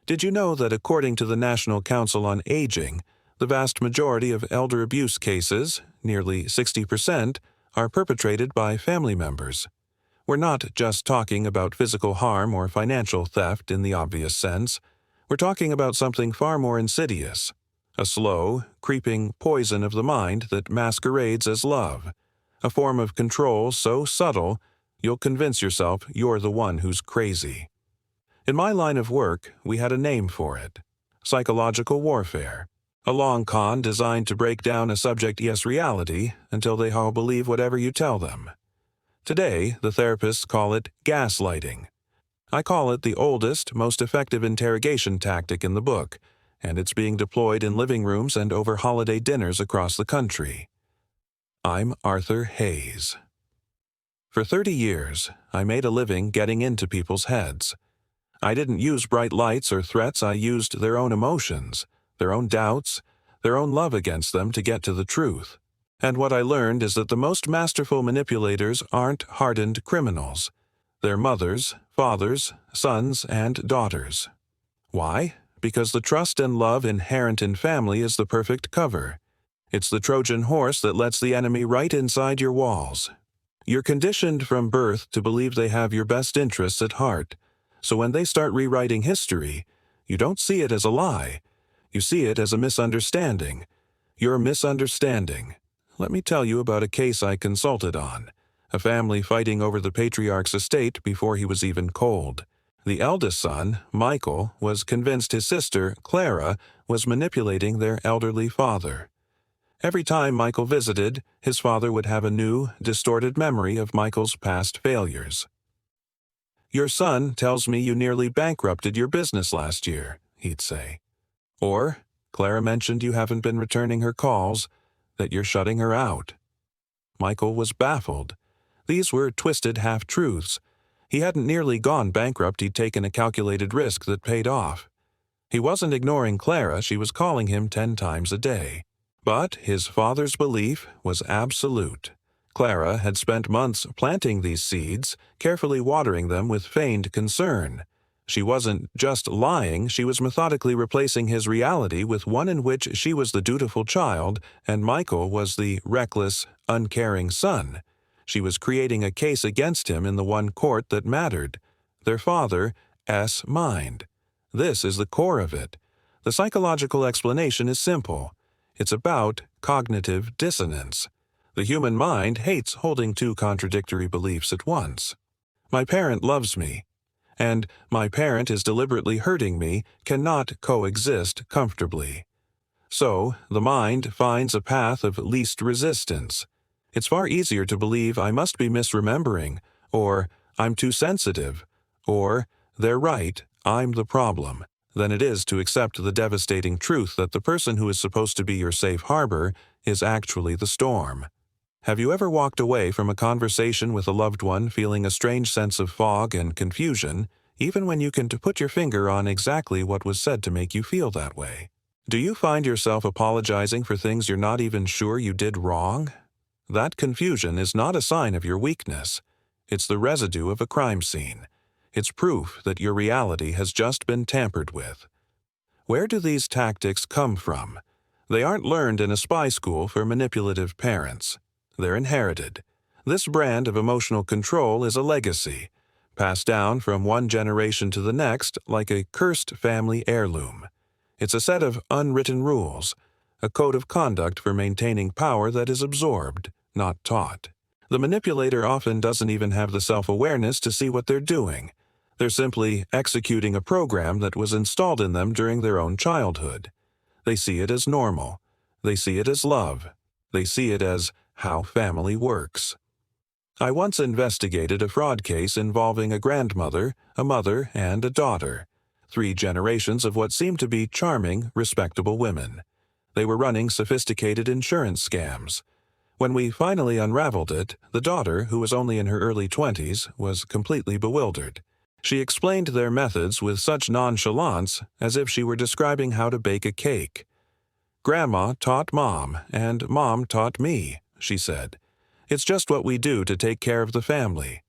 Did you know that according to the National Council on Aging, the vast majority of elder abuse cases, nearly 60%, are perpetrated by family members? We're not just talking about physical harm or financial theft in the obvious sense. We're talking about something far more insidious, a slow, creeping poison of the mind that masquerades as love, a form of control so subtle you'll convince yourself you're the one who's crazy. In my line of work, we had a name for it: psychological warfare, a long con designed to break down a subject-yes reality until they all believe whatever you tell them. Today, the therapists call it gaslighting. I call it the oldest, most effective interrogation tactic in the book, and it's being deployed in living rooms and over holiday dinners across the country. I'm Arthur Hayes. For 30 years, I made a living getting into people's heads. I didn't use bright lights or threats. I used their own emotions, their own doubts, their own love against them to get to the truth. And what I learned is that the most masterful manipulators aren't hardened criminals. They're mothers, fathers, sons, and daughters. Why? Because the trust and love inherent in family is the perfect cover. It's the Trojan horse that lets the enemy right inside your walls. You're conditioned from birth to believe they have your best interests at heart. So when they start rewriting history, you don't see it as a lie. You see it as a misunderstanding. Your misunderstanding. Let me tell you about a case I consulted on. A family fighting over the patriarch's estate before he was even cold. The eldest son, Michael, was convinced his sister, Clara, was manipulating their elderly father. Every time Michael visited, his father would have a new, distorted memory of Michael's past failures. "Your son tells me you nearly bankrupted your business last year," he'd say. Or, "Clara mentioned you haven't been returning her calls, that you're shutting her out." Michael was baffled. These were twisted half-truths. He hadn't nearly gone bankrupt. He'd taken a calculated risk that paid off. He wasn't ignoring Clara. She was calling him 10 times a day. But his father's belief was absolute. Clara had spent months planting these seeds, carefully watering them with feigned concern. She wasn't just lying, she was methodically replacing his reality with one in which she was the dutiful child and Michael was the reckless, uncaring son. She was creating a case against him in the one court that mattered: their father's mind. This is the core of it. The psychological explanation is simple. It's about cognitive dissonance. The human mind hates holding two contradictory beliefs at once. My parent loves me, and my parent is deliberately hurting me cannot coexist comfortably. So, the mind finds a path of least resistance. It's far easier to believe I must be misremembering, or I'm too sensitive, or they're right, I'm the problem, than it is to accept the devastating truth that the person who is supposed to be your safe harbor is actually the storm. Have you ever walked away from a conversation with a loved one feeling a strange sense of fog and confusion, even when you can put your finger on exactly what was said to make you feel that way? Do you find yourself apologizing for things you're not even sure you did wrong? That confusion is not a sign of your weakness. It's the residue of a crime scene. It's proof that your reality has just been tampered with. Where do these tactics come from? They aren't learned in a spy school for manipulative parents. They're inherited. This brand of emotional control is a legacy, passed down from one generation to the next like a cursed family heirloom. It's a set of unwritten rules, a code of conduct for maintaining power that is absorbed, not taught. The manipulator often doesn't even have the self-awareness to see what they're doing. They're simply executing a program that was installed in them during their own childhood. They see it as normal. They see it as love. They see it as how family works. I once investigated a fraud case involving a grandmother, a mother, and a daughter. 3 generations of what seemed to be charming, respectable women. They were running sophisticated insurance scams. When we finally unraveled it, the daughter, who was only in her early 20s, was completely bewildered. She explained their methods with such nonchalance as if she were describing how to bake a cake. "Grandma taught Mom, and Mom taught me," she said. "It's just what we do to take care of the family."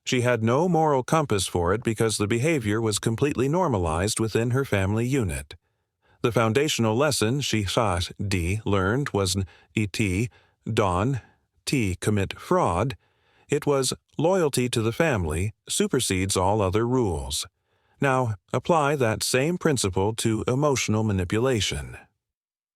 She had no moral compass for it because the behavior was completely normalized within her family unit. The foundational lesson she thought D learned was et, don, t commit fraud. It was loyalty to the family supersedes all other rules. Now, apply that same principle to emotional manipulation.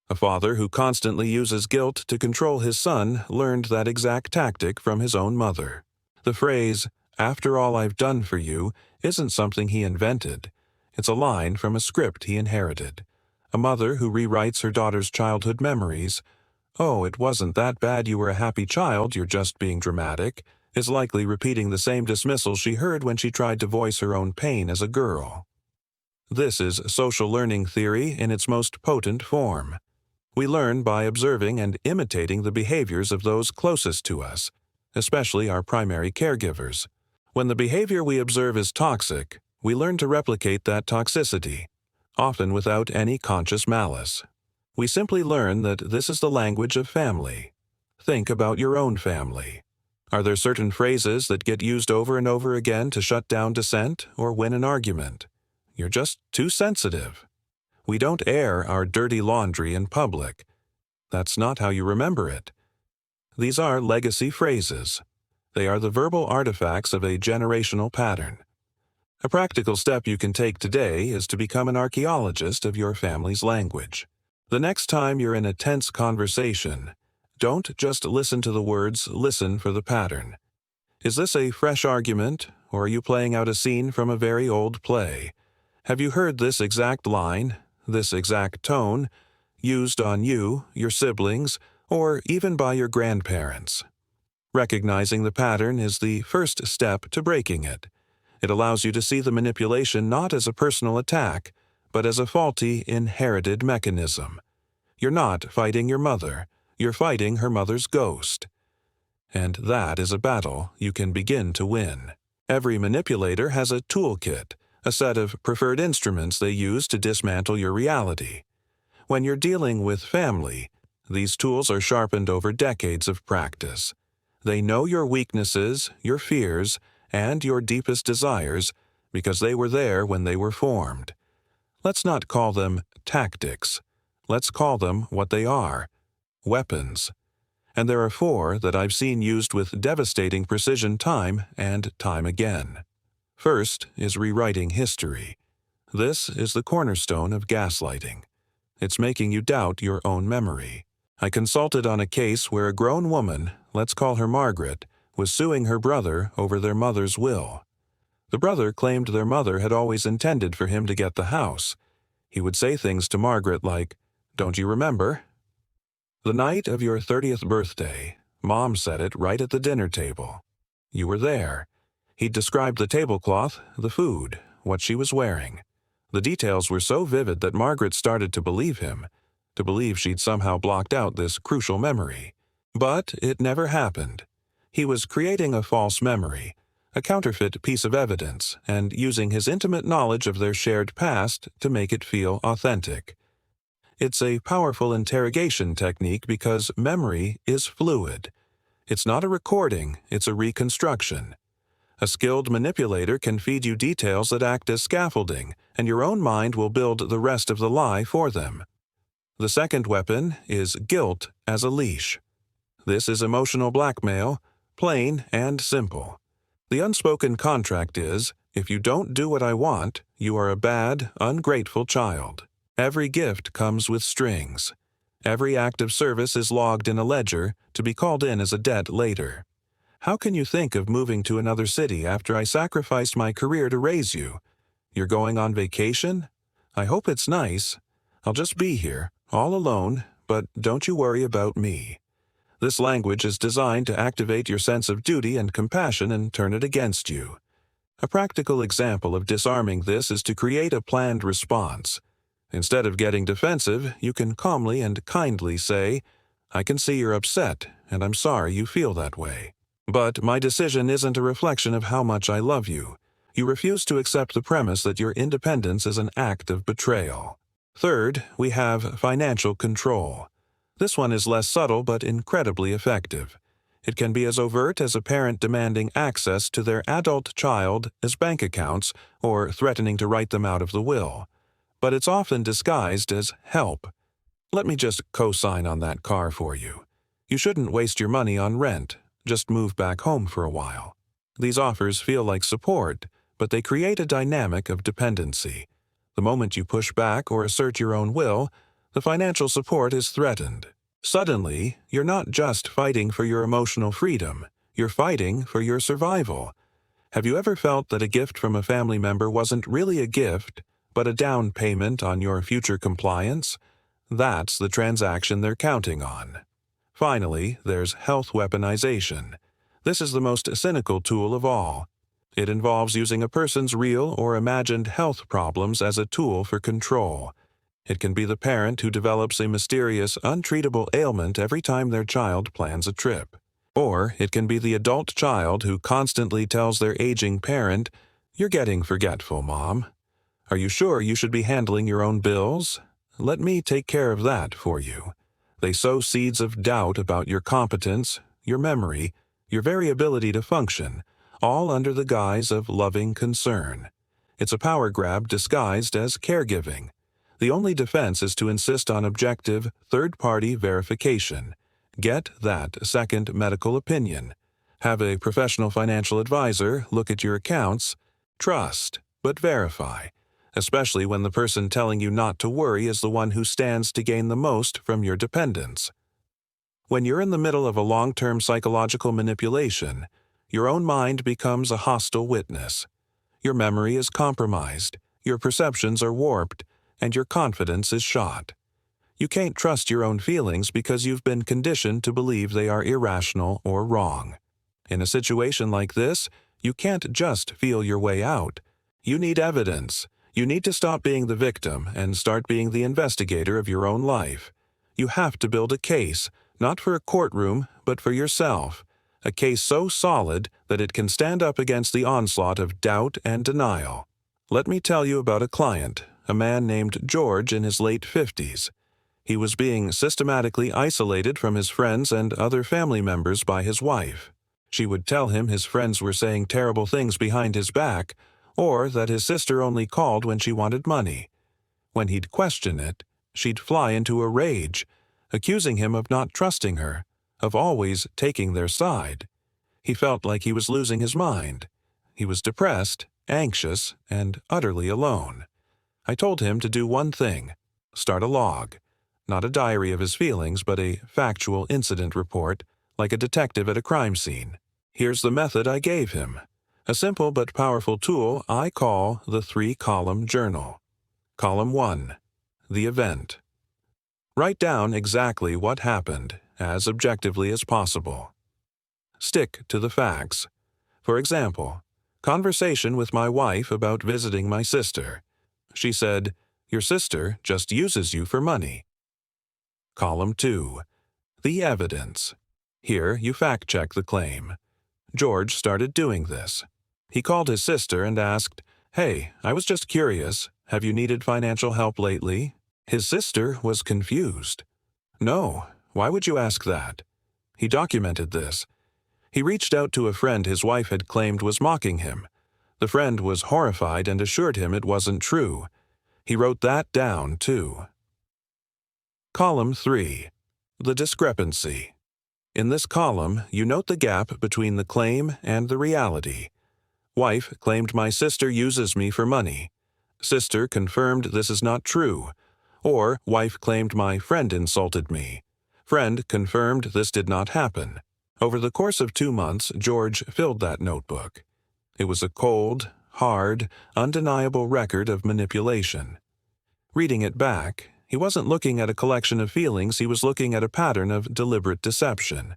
A father who constantly uses guilt to control his son learned that exact tactic from his own mother. The phrase, "After all I've done for you," isn't something he invented. It's a line from a script he inherited. A mother who rewrites her daughter's childhood memories, "Oh, it wasn't that bad, you were a happy child, you're just being dramatic," is likely repeating the same dismissal she heard when she tried to voice her own pain as a girl. This is social learning theory in its most potent form. We learn by observing and imitating the behaviors of those closest to us, especially our primary caregivers. When the behavior we observe is toxic, we learn to replicate that toxicity, often without any conscious malice. We simply learn that this is the language of family. Think about your own family. Are there certain phrases that get used over and over again to shut down dissent or win an argument? You're just too sensitive. We don't air our dirty laundry in public. That's not how you remember it. These are legacy phrases. They are the verbal artifacts of a generational pattern. A practical step you can take today is to become an archaeologist of your family's language. The next time you're in a tense conversation, don't just listen to the words, listen for the pattern. Is this a fresh argument, or are you playing out a scene from a very old play? Have you heard this exact line, this exact tone, used on you, your siblings, or even by your grandparents? Recognizing the pattern is the first step to breaking it. It allows you to see the manipulation not as a personal attack, but as a faulty, inherited mechanism. You're not fighting your mother, you're fighting her mother's ghost. And that is a battle you can begin to win. Every manipulator has a toolkit, a set of preferred instruments they use to dismantle your reality. When you're dealing with family, these tools are sharpened over decades of practice. They know your weaknesses, your fears, and your deepest desires because they were there when they were formed. Let's not call them tactics. Let's call them what they are: weapons. And there are 4 that I've seen used with devastating precision time and time again. First is rewriting history. This is the cornerstone of gaslighting. It's making you doubt your own memory. I consulted on a case where a grown woman, let's call her Margaret, was suing her brother over their mother's will. The brother claimed their mother had always intended for him to get the house. He would say things to Margaret like, "Don't you remember? The night of your 30th birthday, Mom said it right at the dinner table. You were there." He described the tablecloth, the food, what she was wearing. The details were so vivid that Margaret started to believe him, to believe she'd somehow blocked out this crucial memory. But it never happened. He was creating a false memory, a counterfeit piece of evidence, and using his intimate knowledge of their shared past to make it feel authentic. It's a powerful interrogation technique because memory is fluid. It's not a recording, it's a reconstruction. A skilled manipulator can feed you details that act as scaffolding, and your own mind will build the rest of the lie for them. The second weapon is guilt as a leash. This is emotional blackmail, plain and simple. The unspoken contract is, if you don't do what I want, you are a bad, ungrateful child. Every gift comes with strings. Every act of service is logged in a ledger to be called in as a debt later. How can you think of moving to another city after I sacrificed my career to raise you? You're going on vacation? I hope it's nice. I'll just be here, all alone, but don't you worry about me. This language is designed to activate your sense of duty and compassion and turn it against you. A practical example of disarming this is to create a planned response. Instead of getting defensive, you can calmly and kindly say, "I can see you're upset, and I'm sorry you feel that way. But my decision isn't a reflection of how much I love you. You refuse to accept the premise that your independence is an act of betrayal." Third, we have financial control. This one is less subtle but incredibly effective. It can be as overt as a parent demanding access to their adult child as bank accounts or threatening to write them out of the will. But it's often disguised as help. Let me just co-sign on that car for you. You shouldn't waste your money on rent. Just move back home for a while. These offers feel like support, but they create a dynamic of dependency. The moment you push back or assert your own will, the financial support is threatened. Suddenly, you're not just fighting for your emotional freedom, you're fighting for your survival. Have you ever felt that a gift from a family member wasn't really a gift, but a down payment on your future compliance? That's the transaction they're counting on. Finally, there's health weaponization. This is the most cynical tool of all. It involves using a person's real or imagined health problems as a tool for control. It can be the parent who develops a mysterious, untreatable ailment every time their child plans a trip. Or it can be the adult child who constantly tells their aging parent, "You're getting forgetful, Mom. Are you sure you should be handling your own bills? Let me take care of that for you." They sow seeds of doubt about your competence, your memory, your very ability to function, all under the guise of loving concern. It's a power grab disguised as caregiving. The only defense is to insist on objective, third-party verification. Get that second medical opinion. Have a professional financial advisor look at your accounts. Trust, but verify, especially when the person telling you not to worry is the one who stands to gain the most from your dependence. When you're in the middle of a long-term psychological manipulation, your own mind becomes a hostile witness. Your memory is compromised, your perceptions are warped, and your confidence is shot. You can't trust your own feelings because you've been conditioned to believe they are irrational or wrong. In a situation like this, you can't just feel your way out. You need evidence. You need to stop being the victim and start being the investigator of your own life. You have to build a case, not for a courtroom, but for yourself. A case so solid that it can stand up against the onslaught of doubt and denial. Let me tell you about a client, a man named George in his late 50s. He was being systematically isolated from his friends and other family members by his wife. She would tell him his friends were saying terrible things behind his back, or that his sister only called when she wanted money. When he'd question it, she'd fly into a rage, accusing him of not trusting her, of always taking their side. He felt like he was losing his mind. He was depressed, anxious, and utterly alone. I told him to do one thing: start a log. Not a diary of his feelings, but a factual incident report, like a detective at a crime scene. Here's the method I gave him. A simple but powerful tool I call the 3-column journal. Column 1. The event. Write down exactly what happened, as objectively as possible. Stick to the facts. For example, conversation with my wife about visiting my sister. She said, "Your sister just uses you for money." Column 2. The evidence. Here you fact-check the claim. George started doing this. He called his sister and asked, "Hey, I was just curious, have you needed financial help lately?" His sister was confused. "No, why would you ask that?" He documented this. He reached out to a friend his wife had claimed was mocking him. The friend was horrified and assured him it wasn't true. He wrote that down, too. Column 3. The discrepancy. In this column, you note the gap between the claim and the reality. Wife claimed my sister uses me for money. Sister confirmed this is not true. Or wife claimed my friend insulted me. Friend confirmed this did not happen. Over the course of 2 months, George filled that notebook. It was a cold, hard, undeniable record of manipulation. Reading it back, he wasn't looking at a collection of feelings, he was looking at a pattern of deliberate deception.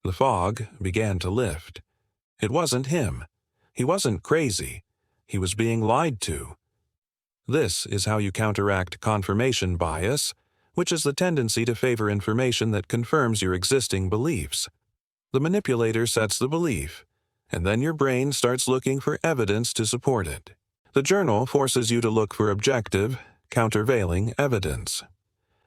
The fog began to lift. It wasn't him. He wasn't crazy. He was being lied to. This is how you counteract confirmation bias, which is the tendency to favor information that confirms your existing beliefs. The manipulator sets the belief, and then your brain starts looking for evidence to support it. The journal forces you to look for objective, countervailing evidence.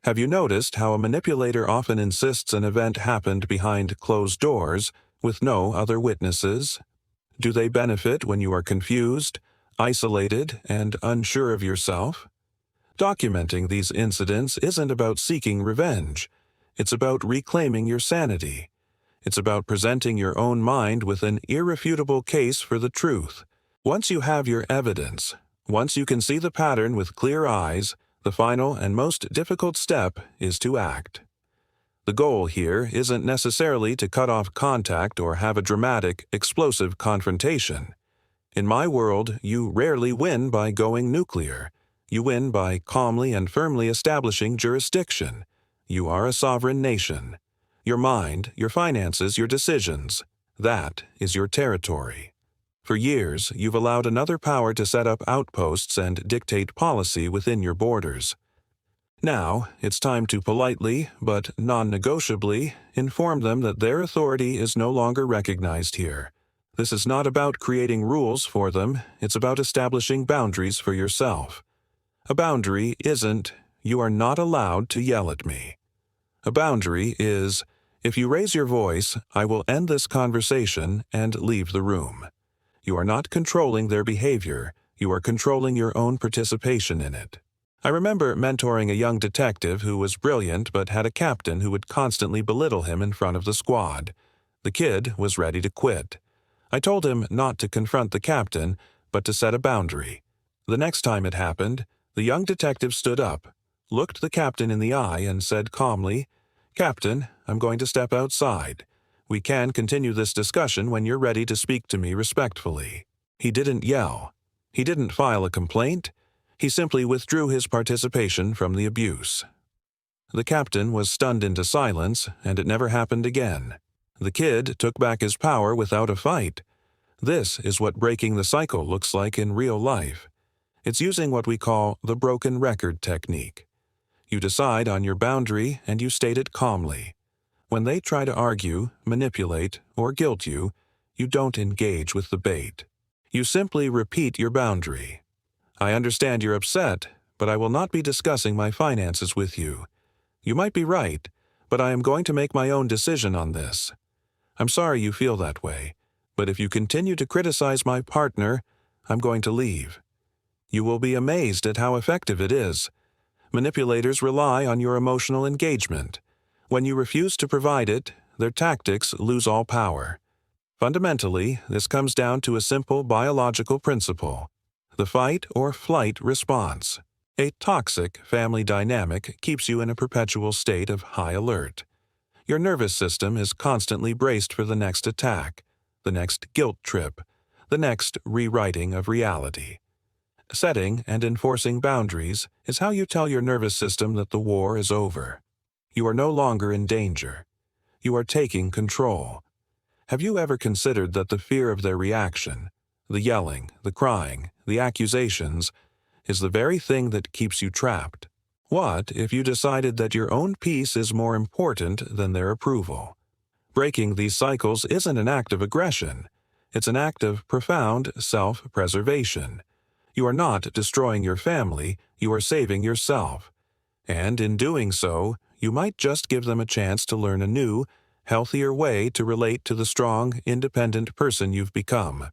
Have you noticed how a manipulator often insists an event happened behind closed doors with no other witnesses? Do they benefit when you are confused, isolated, and unsure of yourself? Documenting these incidents isn't about seeking revenge. It's about reclaiming your sanity. It's about presenting your own mind with an irrefutable case for the truth. Once you have your evidence, once you can see the pattern with clear eyes, the final and most difficult step is to act. The goal here isn't necessarily to cut off contact or have a dramatic, explosive confrontation. In my world, you rarely win by going nuclear. You win by calmly and firmly establishing jurisdiction. You are a sovereign nation. Your mind, your finances, your decisions, that is your territory. For years, you've allowed another power to set up outposts and dictate policy within your borders. Now, it's time to politely, but non-negotiably, inform them that their authority is no longer recognized here. This is not about creating rules for them, it's about establishing boundaries for yourself. A boundary isn't, "You are not allowed to yell at me." A boundary is, "If you raise your voice, I will end this conversation and leave the room." You are not controlling their behavior, you are controlling your own participation in it. I remember mentoring a young detective who was brilliant but had a captain who would constantly belittle him in front of the squad. The kid was ready to quit. I told him not to confront the captain, but to set a boundary. The next time it happened, the young detective stood up, looked the captain in the eye, and said calmly, "Captain, I'm going to step outside. We can continue this discussion when you're ready to speak to me respectfully." He didn't yell. He didn't file a complaint. He simply withdrew his participation from the abuse. The captain was stunned into silence, and it never happened again. The kid took back his power without a fight. This is what breaking the cycle looks like in real life. It's using what we call the broken record technique. You decide on your boundary and you state it calmly. When they try to argue, manipulate, or guilt you, you don't engage with the bait. You simply repeat your boundary. "I understand you're upset, but I will not be discussing my finances with you. You might be right, but I am going to make my own decision on this. I'm sorry you feel that way, but if you continue to criticize my partner, I'm going to leave." You will be amazed at how effective it is. Manipulators rely on your emotional engagement. When you refuse to provide it, their tactics lose all power. Fundamentally, this comes down to a simple biological principle: the fight or flight response. A toxic family dynamic keeps you in a perpetual state of high alert. Your nervous system is constantly braced for the next attack, the next guilt trip, the next rewriting of reality. Setting and enforcing boundaries is how you tell your nervous system that the war is over. You are no longer in danger. You are taking control. Have you ever considered that the fear of their reaction, the yelling, the crying, the accusations, is the very thing that keeps you trapped? What if you decided that your own peace is more important than their approval? Breaking these cycles isn't an act of aggression. It's an act of profound self-preservation. You are not destroying your family, you are saving yourself. And in doing so, you might just give them a chance to learn a new, healthier way to relate to the strong, independent person you've become.